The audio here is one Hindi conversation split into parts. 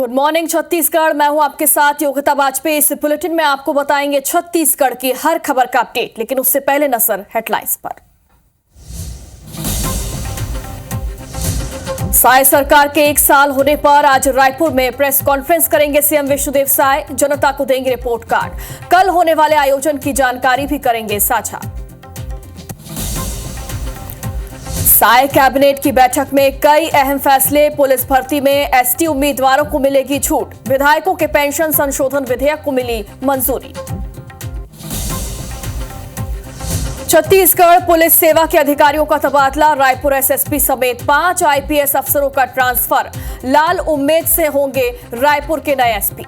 Good morning Chhattisgarh. मैं हूं आपके साथ योगिता वाजपेयी। इस बुलेटिन में आपको बताएंगे छत्तीसगढ़ की हर खबर का अपडेट, लेकिन उससे पहले नजर हेडलाइंस पर। साय सरकार के 1 साल होने पर आज रायपुर में प्रेस कॉन्फ्रेंस करेंगे सीएम विष्णुदेव साय। जनता को देंगे रिपोर्ट कार्ड। कल होने वाले आयोजन की जानकारी भी करेंगे साझा। साय कैबिनेट की बैठक में कई अहम फैसले। पुलिस भर्ती में एसटी उम्मीदवारों को मिलेगी छूट। विधायकों के पेंशन संशोधन विधेयक को मिली मंजूरी। छत्तीसगढ़ पुलिस सेवा के अधिकारियों का तबादला। रायपुर एसएसपी समेत 5 आईपीएस अफसरों का ट्रांसफर। लाल उम्मेद से होंगे रायपुर के नए एसपी।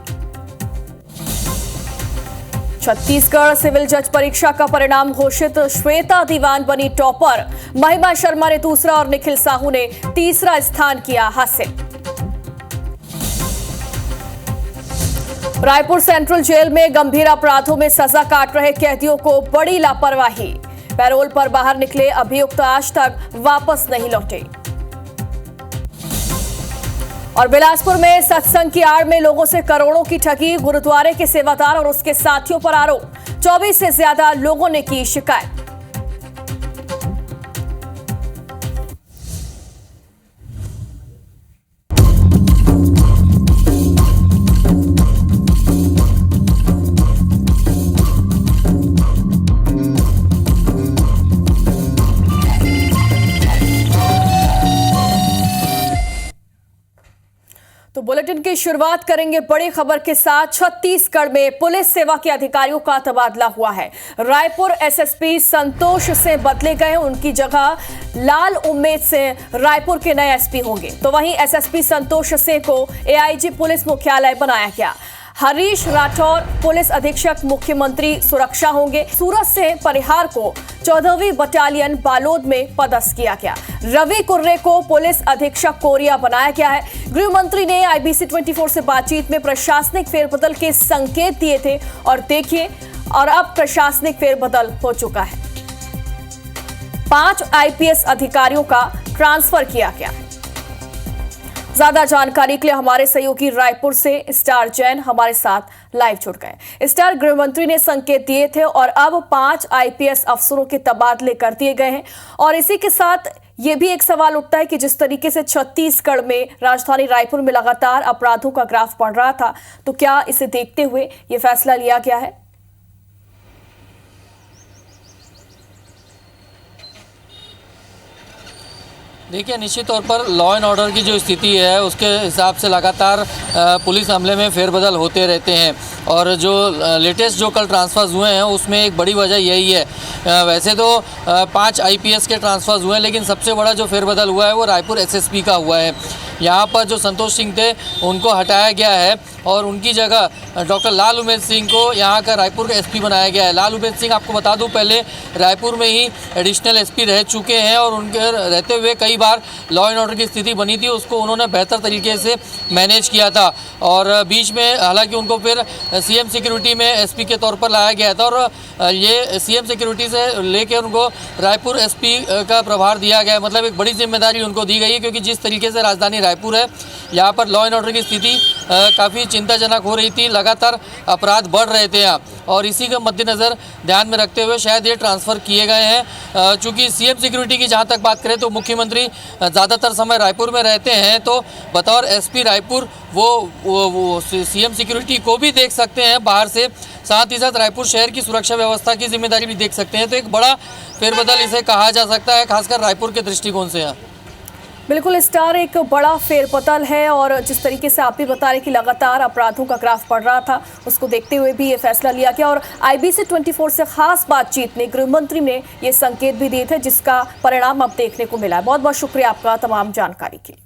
छत्तीसगढ़ सिविल जज परीक्षा का परिणाम घोषित। श्वेता दीवान बनी टॉपर। महिमा शर्मा ने दूसरा और निखिल साहू ने तीसरा स्थान किया हासिल। रायपुर सेंट्रल जेल में गंभीर अपराधों में सजा काट रहे कैदियों को बड़ी लापरवाही। पैरोल पर बाहर निकले अभियुक्त आज तक वापस नहीं लौटे। और बिलासपुर में सत्संग की आड़ में लोगों से करोड़ों की ठगी। गुरुद्वारे के सेवादार और उसके साथियों पर आरोप। 24 से ज्यादा लोगों ने की शिकायत। तो बुलेटिन की शुरुआत करेंगे बड़ी खबर के साथ। छत्तीसगढ़ में पुलिस सेवा के अधिकारियों का तबादला हुआ है। रायपुर एसएसपी संतोष से बदले गए। उनकी जगह लाल उम्मेद से रायपुर के नए एसपी होंगे। तो वहीं एसएसपी संतोष से को एआईजी पुलिस मुख्यालय बनाया गया। हरीश राठौर पुलिस अधीक्षक मुख्यमंत्री सुरक्षा होंगे। सूरत से परिहार को 14वीं बटालियन बालोद में पदस्थ किया गया। रवि कुर्रे को पुलिस अधीक्षक कोरिया बनाया गया है। गृह मंत्री ने आईबीसी 24 से बातचीत में प्रशासनिक फेरबदल के संकेत दिए थे और देखिए, और अब प्रशासनिक फेरबदल हो चुका है। 5 आईपीएस अधिकारियों का ट्रांसफर किया गया। ज्यादा जानकारी के लिए हमारे सहयोगी रायपुर से स्टार जैन हमारे साथ लाइव जुड़ गए। स्टार, गृह मंत्री ने संकेत दिए थे और अब 5 आईपीएस अफसरों के तबादले कर दिए गए हैं। और इसी के साथ ये भी एक सवाल उठता है कि जिस तरीके से छत्तीसगढ़ में राजधानी रायपुर में लगातार अपराधों का ग्राफ बढ़ रहा था, तो क्या इसे देखते हुए ये फैसला लिया गया है? देखिए, निश्चित तौर पर लॉ एंड ऑर्डर की जो स्थिति है उसके हिसाब से लगातार पुलिस अमले में फेरबदल होते रहते हैं। और जो लेटेस्ट जो कल ट्रांसफर्स हुए हैं उसमें एक बड़ी वजह यही है। वैसे तो 5 आईपीएस के ट्रांसफर्स हुए हैं, लेकिन सबसे बड़ा जो फेरबदल हुआ है वो रायपुर एसएसपी का हुआ है। यहाँ पर जो संतोष सिंह थे उनको हटाया गया है और उनकी जगह डॉक्टर लाल उमेद सिंह को यहाँ का रायपुर का एसपी बनाया गया है। लाल उमेद सिंह, आपको बता दूं, पहले रायपुर में ही एडिशनल एसपी रह चुके हैं और उनके रहते हुए कई बार लॉ एंड ऑर्डर की स्थिति बनी थी, उसको उन्होंने बेहतर तरीके से मैनेज किया था। और बीच में हालांकि उनको फिर सीएम सिक्योरिटी में एसपी के तौर पर लाया गया था और ये सीएम सिक्योरिटी से लेकर उनको रायपुर एसपी का प्रभार दिया गया है। मतलब एक बड़ी जिम्मेदारी उनको दी गई है, क्योंकि जिस तरीके से राजधानी रायपुर है, यहाँ पर लॉ एंड ऑर्डर की स्थिति काफ़ी चिंताजनक हो रही थी। लगातार अपराध बढ़ रहे थे यहाँ, और इसी के मद्देनज़र ध्यान में रखते हुए शायद ये ट्रांसफ़र किए गए हैं। चूँकि सीएम सिक्योरिटी की जहाँ तक बात करें तो मुख्यमंत्री ज़्यादातर समय रायपुर में रहते हैं, तो बतौर एसपी रायपुर वो सीएम सिक्योरिटी को भी देख सकते हैं बाहर से, साथ ही साथ रायपुर शहर की सुरक्षा व्यवस्था की जिम्मेदारी भी देख सकते हैं। तो एक बड़ा फेरबदल इसे कहा जा सकता है, खासकर रायपुर के दृष्टिकोण से। यहाँ बिल्कुल स्टार, एक बड़ा फेरबदल है। और जिस तरीके से आप भी बता रहे कि लगातार अपराधों का ग्राफ बढ़ रहा था, उसको देखते हुए भी ये फैसला लिया गया। और आईबीसी 24 से खास बातचीत में गृह मंत्री ने ये संकेत भी दिए थे, जिसका परिणाम अब देखने को मिला है। बहुत बहुत शुक्रिया आपका तमाम जानकारी के लिए।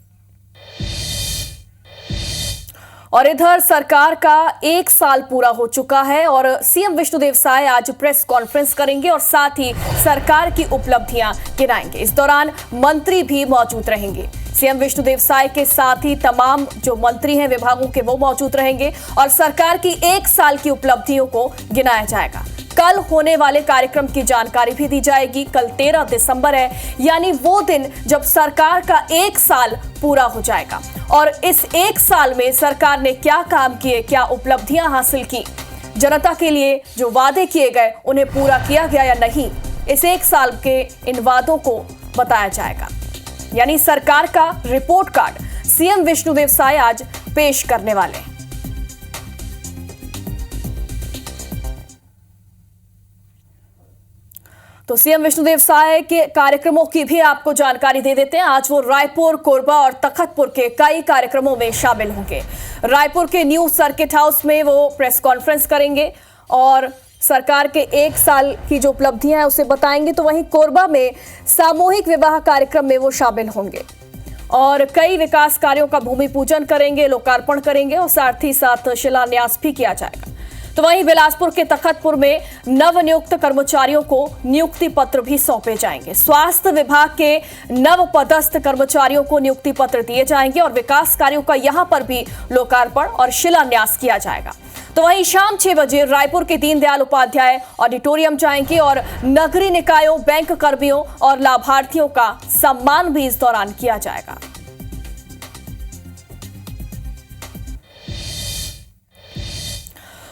और इधर सरकार का 1 साल पूरा हो चुका है और सीएम विष्णुदेव साय आज प्रेस कॉन्फ्रेंस करेंगे और साथ ही सरकार की उपलब्धियां गिनाएंगे। इस दौरान मंत्री भी मौजूद रहेंगे। सीएम विष्णुदेव साय के साथ ही तमाम जो मंत्री हैं विभागों के, वो मौजूद रहेंगे और सरकार की 1 साल की उपलब्धियों को गिनाया जाएगा। कल होने वाले कार्यक्रम की जानकारी भी दी जाएगी। कल 13 दिसंबर है, यानी वो दिन जब सरकार का 1 साल पूरा हो जाएगा। और इस 1 साल में सरकार ने क्या काम किए, क्या उपलब्धियां हासिल की, जनता के लिए जो वादे किए गए उन्हें पूरा किया गया या नहीं, इस 1 साल के इन वादों को बताया जाएगा। यानी सरकार का report card CM Vishnudeo Sai आज पेश करने वाले। तो सीएम विष्णुदेव साय के कार्यक्रमों की भी आपको जानकारी दे देते हैं। आज वो रायपुर, कोरबा और तखतपुर के कई कार्यक्रमों में शामिल होंगे। रायपुर के न्यू सर्किट हाउस में वो प्रेस कॉन्फ्रेंस करेंगे और सरकार के 1 साल की जो उपलब्धियां हैं उसे बताएंगे। तो वहीं कोरबा में सामूहिक विवाह कार्यक्रम में वो शामिल होंगे और कई विकास कार्यों का भूमि पूजन करेंगे, लोकार्पण करेंगे और साथ ही साथ शिलान्यास भी किया जाएगा। तो वहीं बिलासपुर के तखतपुर में नवनियुक्त कर्मचारियों को नियुक्ति पत्र भी सौंपे जाएंगे। स्वास्थ्य विभाग के नवपदस्थ कर्मचारियों को नियुक्ति पत्र दिए जाएंगे और विकास कार्यों का यहां पर भी लोकार्पण और शिलान्यास किया जाएगा। तो वहीं शाम 6 बजे रायपुर के दीनदयाल उपाध्याय ऑडिटोरियम जाएंगे और नगरीय निकायों, बैंक कर्मियों और लाभार्थियों का सम्मान भी इस दौरान किया जाएगा।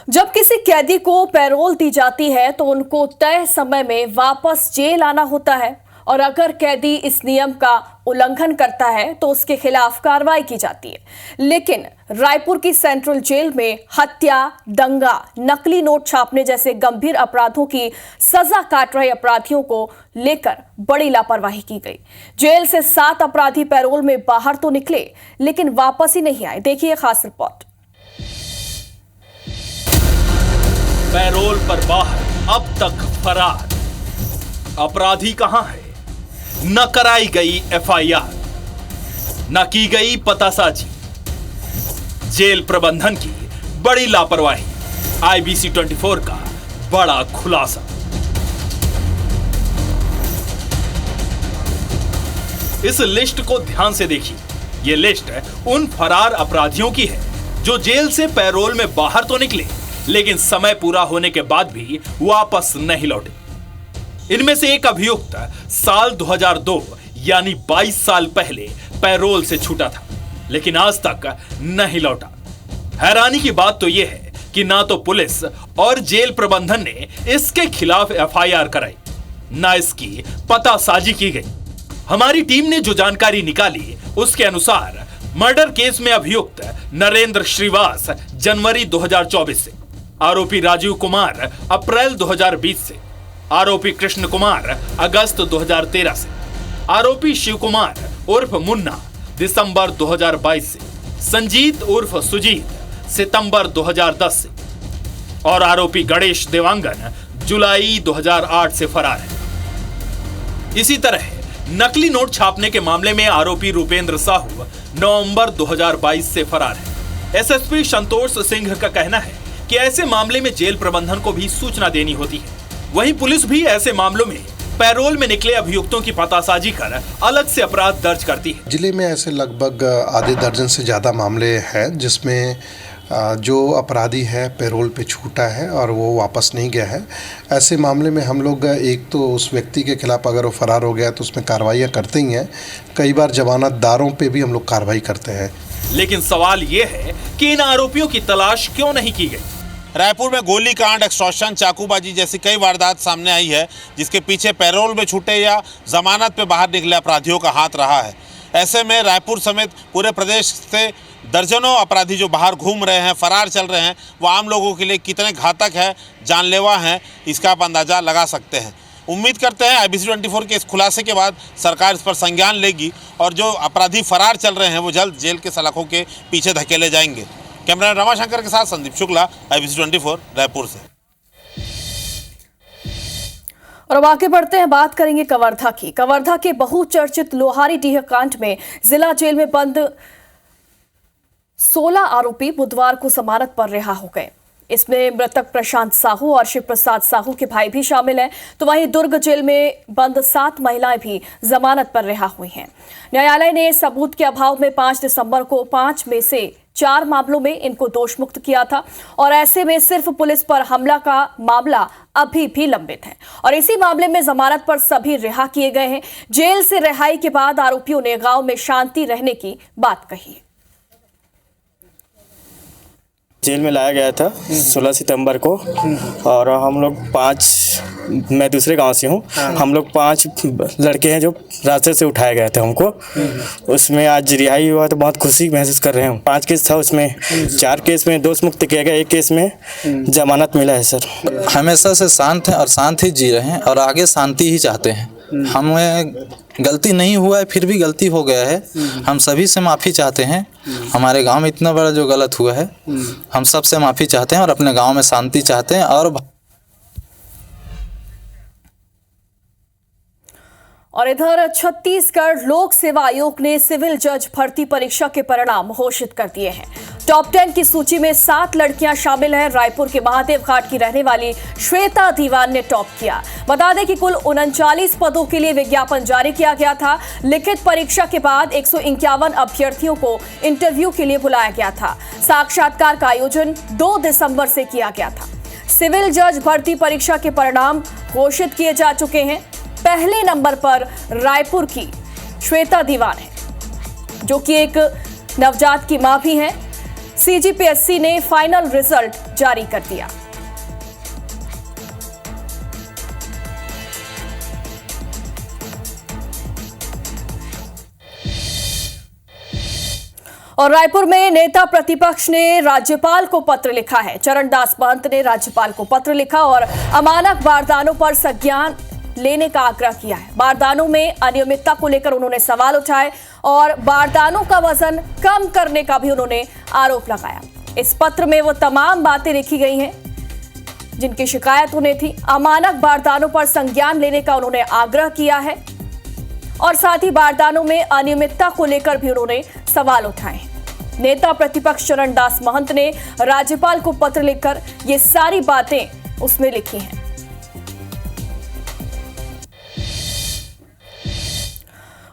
जब किसी कैदी को पैरोल दी जाती है तो उनको तय समय में वापस जेल आना होता है और अगर कैदी इस नियम का उल्लंघन करता है तो उसके खिलाफ कार्रवाई की जाती है। लेकिन रायपुर की सेंट्रल जेल में हत्या, दंगा, नकली नोट छापने जैसे गंभीर अपराधों की सजा काट रहे अपराधियों को लेकर बड़ी लापरवाही की गई। जेल से 7 अपराधी पैरोल में बाहर तो निकले लेकिन वापस ही नहीं आए। देखिए खास रिपोर्ट। पैरोल पर बाहर, अब तक फरार। अपराधी कहां है? न कराई गई एफआईआर, न की गई पतासाजी। जेल प्रबंधन की बड़ी लापरवाही, आईबीसी 24 का बड़ा खुलासा। इस लिस्ट को ध्यान से देखिए। यह लिस्ट उन फरार अपराधियों की है जो जेल से पैरोल में बाहर तो निकले लेकिन समय पूरा होने के बाद भी वापस नहीं लौटे। इनमें से एक अभियुक्त साल 2002 यानी 22 साल पहले पैरोल से छूटा था लेकिन आज तक नहीं लौटा। हैरानी की बात तो यह है कि ना तो पुलिस और जेल प्रबंधन ने इसके खिलाफ एफआईआर कराई, ना इसकी पतासाजी की गई। हमारी टीम ने जो जानकारी निकाली उसके अनुसार मर्डर केस में अभियुक्त नरेंद्र श्रीवास जनवरी 2024 से, आरोपी राजीव कुमार अप्रैल 2020 से, आरोपी कृष्ण कुमार अगस्त 2013 से, आरोपी शिव कुमार उर्फ मुन्ना दिसंबर 2022 से, संजीत उर्फ सुजीत सितंबर 2010 से और आरोपी गणेश देवांगन जुलाई 2008 से फरार है। इसी तरह नकली नोट छापने के मामले में आरोपी रूपेंद्र साहू नवंबर 2022 से फरार है। एसएसपी संतोष सिंह का कहना है कि ऐसे मामले में जेल प्रबंधन को भी सूचना देनी होती है। वहीं पुलिस भी ऐसे मामलों में पैरोल में निकले अभियुक्तों की पतासाजी कर अलग से अपराध दर्ज करती है। जिले में ऐसे लगभग आधे दर्जन से ज़्यादा मामले हैं जिसमें जो अपराधी है पैरोल पे छूटा है और वो वापस नहीं गया है। ऐसे मामले में हम लोग एक तो उस व्यक्ति के खिलाफ अगर वो फरार हो गया तो उसमें कार्रवाइयाँ करते ही हैं, कई बार जमानतदारों पे भी हम लोग कार्रवाई करते हैं। लेकिन सवाल ये है कि इन आरोपियों की तलाश क्यों नहीं की गई। रायपुर में गोलीकांड, एक्सटॉर्शन, चाकूबाजी जैसी कई वारदात सामने आई है जिसके पीछे पैरोल में छूटे या जमानत पे बाहर निकले अपराधियों का हाथ रहा है। ऐसे में रायपुर समेत पूरे प्रदेश से दर्जनों अपराधी जो बाहर घूम रहे हैं, फरार चल रहे हैं, वो आम लोगों के लिए कितने घातक है, जानलेवा हैं, इसका आप अंदाज़ा लगा सकते हैं। उम्मीद करते हैं आईबीसी 24 के इस खुलासे के बाद सरकार इस पर संज्ञान लेगी और जो अपराधी फरार चल रहे हैं वो जल्द जेल के सलाखों के पीछे धकेले जाएंगे। कैमरामैन रमाशंकर के साथ संदीप शुक्ला, आईबीसी 24 रायपुर से। और अब आगे बढ़ते हैं, बात करेंगे कवर्धा की। कवर्धा के बहुचर्चित लोहारीडीह कांड में जिला जेल में बंद 16 आरोपी बुधवार को जमानत पर रिहा हो गए। इसमें मृतक प्रशांत साहू और शिव प्रसाद साहू के भाई भी शामिल हैं। तो वहीं दुर्ग जेल में बंद 7 महिलाएं भी जमानत पर रिहा हुई हैं। न्यायालय ने सबूत के अभाव में 5 दिसंबर को 5 में से 4 मामलों में इनको दोष मुक्त किया था और ऐसे में सिर्फ पुलिस पर हमला का मामला अभी भी लंबित है और इसी मामले में जमानत पर सभी रिहा किए गए हैं। जेल से रिहाई के बाद आरोपियों ने गांव में शांति रहने की बात कही है। जेल में लाया गया था 16 सितंबर को और हम लोग 5, मैं दूसरे गांव से हूँ, हम लोग 5 लड़के हैं जो रास्ते से उठाए गए थे हमको। उसमें आज रिहाई हुआ तो बहुत खुशी महसूस कर रहे हैं। 5 केस था, उसमें 4 केस में दोष मुक्त किया गया, 1 केस में जमानत मिला है सर। हमेशा से शांत हैं और शांत ही जी रहे हैं और आगे शांति ही चाहते हैं। हमें गलती नहीं हुआ है, फिर भी गलती हो गया है, हम सभी से माफ़ी चाहते हैं। हमारे गांव में इतना बड़ा जो गलत हुआ है, हम सब से माफ़ी चाहते हैं और अपने गांव में शांति चाहते हैं। और इधर छत्तीसगढ़ लोक सेवा आयोग ने सिविल जज भर्ती परीक्षा के परिणाम घोषित कर दिए हैं। टॉप 10 की सूची में 7 लड़कियां शामिल हैं। रायपुर के महादेव घाट की रहने वाली श्वेता दीवान ने टॉप किया। बता दें कि कुल 39 पदों के लिए विज्ञापन जारी किया गया था। लिखित परीक्षा के बाद 151 अभ्यर्थियों को इंटरव्यू के लिए बुलाया गया था। साक्षात्कार का आयोजन 2 दिसंबर से किया गया था। सिविल जज भर्ती परीक्षा के परिणाम घोषित किए जा चुके हैं। पहले नंबर पर रायपुर की श्वेता दीवान है, जो कि एक नवजात की मां भी हैं। सीजीपीएससी ने फाइनल रिजल्ट जारी कर दिया। और रायपुर में नेता प्रतिपक्ष ने राज्यपाल को पत्र लिखा है। चरणदास महंत ने राज्यपाल को पत्र लिखा और अमानक बारदानों पर संज्ञान लेने का आग्रह किया है। बारदानों में अनियमितता को लेकर उन्होंने सवाल उठाए और बारदानों का वजन कम करने का भी उन्होंने आरोप लगाया। इस पत्र में वो तमाम बातें लिखी गई हैं जिनकी शिकायत उन्हें थी। अमानक बारदानों पर संज्ञान लेने का उन्होंने आग्रह किया है और साथ ही बारदानों में अनियमितता को लेकर भी उन्होंने सवाल उठाए। नेता प्रतिपक्ष चरणदास महंत ने राज्यपाल को पत्र लिखकर ये सारी बातें उसमें लिखी हैं।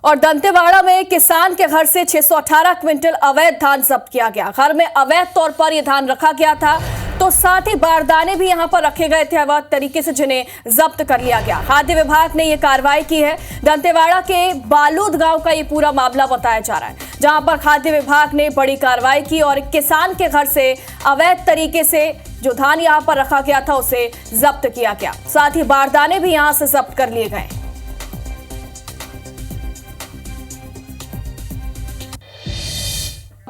और दंतेवाड़ा में किसान के घर से 618 क्विंटल अवैध धान जब्त किया गया। घर में अवैध तौर पर यह धान रखा गया था, तो साथ ही बारदाने भी यहां पर रखे गए थे अवैध तरीके से, जिन्हें जब्त कर लिया गया। खाद्य विभाग ने यह कार्रवाई की है। दंतेवाड़ा के बालूद गांव का ये पूरा मामला बताया जा रहा है, जहां पर खाद्य विभाग ने बड़ी कार्रवाई की और किसान के घर से अवैध तरीके से जो धान यहां पर रखा गया था उसे जब्त किया गया। साथ ही बारदाने भी यहां से जब्त कर लिए गए।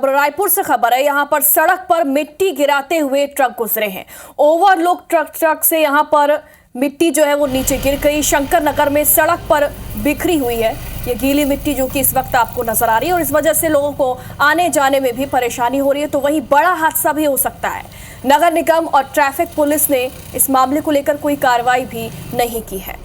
रायपुर से खबर है, यहां पर सड़क पर मिट्टी गिराते हुए ट्रक गुजरे हैं। ओवरलोड ट्रक से यहां पर मिट्टी जो है वो नीचे गिर गई। शंकर नगर में सड़क पर बिखरी हुई है ये गीली मिट्टी, जो कि इस वक्त आपको नजर आ रही है और इस वजह से लोगों को आने जाने में भी परेशानी हो रही है। तो वहीं बड़ा हादसा भी हो सकता है। नगर निगम और ट्रैफिक पुलिस ने इस मामले को लेकर कोई कार्रवाई भी नहीं की है।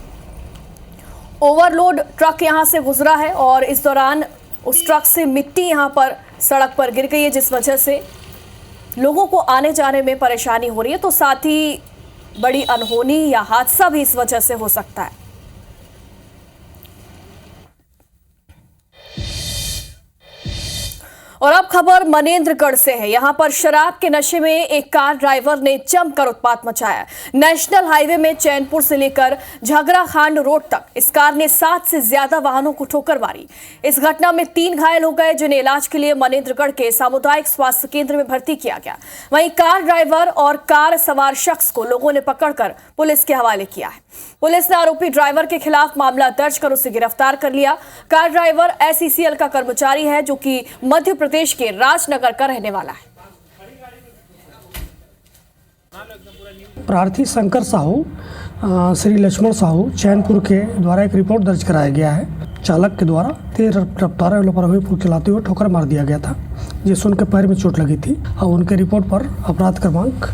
ओवरलोड ट्रक यहां से गुजरा है और इस दौरान उस ट्रक से मिट्टी यहां पर सड़क पर गिर गई है, जिस वजह से लोगों को आने जाने में परेशानी हो रही है। तो साथ ही बड़ी अनहोनी या हादसा भी इस वजह से हो सकता है। और अब खबर मनेंद्रगढ़ से है। यहां पर शराब के नशे में एक कार ड्राइवर ने जमकर उत्पात मचाया। नेशनल हाईवे में चैनपुर से लेकर झगराखांड रोड तक इस कार ने 7 से ज्यादा वाहनों को ठोकर मारी। इस घटना में 3 घायल हो गए, जिन्हें इलाज के लिए मनेंद्रगढ़ के सामुदायिक स्वास्थ्य केंद्र में भर्ती किया गया। वहीं कार ड्राइवर और कार सवार शख्स को लोगों ने पकड़कर पुलिस के हवाले किया है। पुलिस ने आरोपी ड्राइवर के खिलाफ मामला दर्ज कर उसे गिरफ्तार कर लिया। कार ड्राइवर SECL का कर्मचारी है, जो कि मध्य प्रदेश के राजनगर का रहने वाला है। प्रार्थी शंकर साहू श्री लक्ष्मण साहू चैनपुर के द्वारा एक रिपोर्ट दर्ज कराया गया है। चालक के द्वारा तेज रफ्तार और लापरवाहीपूर्वक चलाते हुए ठोकर मार दिया गया था, जिससे उनके पैर में चोट लगी थी और उनके रिपोर्ट पर अपराध क्रमांक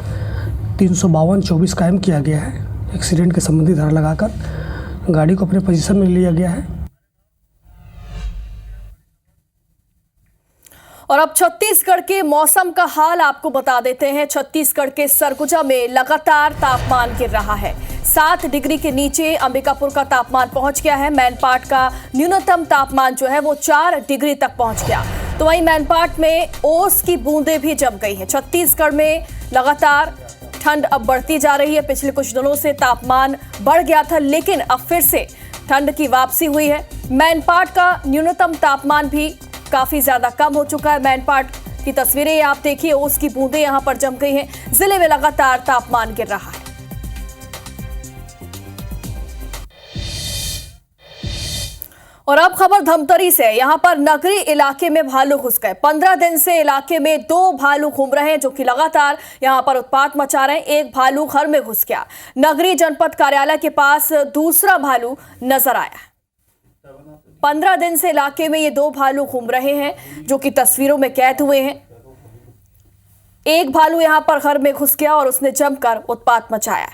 352-24 कायम किया गया है। एक्सीडेंट के संबंधी धारा लगाकर गाड़ी को अपने पोजीशन में लिया गया है। और अब छत्तीसगढ़ के मौसम का हाल आपको बता देते हैं। छत्तीसगढ़ के सरगुजा में लगातार तापमान गिर रहा है। 7 डिग्री के नीचे अंबिकापुर का तापमान पहुंच गया है। मैनपाट का न्यूनतम तापमान जो है वो 4 डिग्री तक पहुंच गया। तो वहीं मैनपाट में ओस की बूंदें भी जम गई हैं। छत्तीसगढ़ में लगातार ठंड अब बढ़ती जा रही है। पिछले कुछ दिनों से तापमान बढ़ गया था, लेकिन अब फिर से ठंड की वापसी हुई है। मैनपाट का न्यूनतम तापमान भी काफी ज्यादा कम हो चुका है। मैनपाट की तस्वीरें आप देखिए, ओस की बूंदें यहां पर जम गई हैं। जिले में लगातार तापमान गिर रहा है। और अब खबर धमतरी से। यहां पर नगरी इलाके में भालू घुस गए। 15 दिन से इलाके में 2 भालू घूम रहे हैं, जो कि लगातार यहां पर उत्पात मचा रहे हैं। एक भालू घर में घुस गया। नगरी जनपद कार्यालय के पास दूसरा भालू नजर आया। 15 दिन से इलाके में ये 2 भालू घूम रहे हैं, जो कि तस्वीरों में कैद हुए हैं। एक भालू यहां पर घर में घुस गया और उसने जमकर उत्पात मचाया।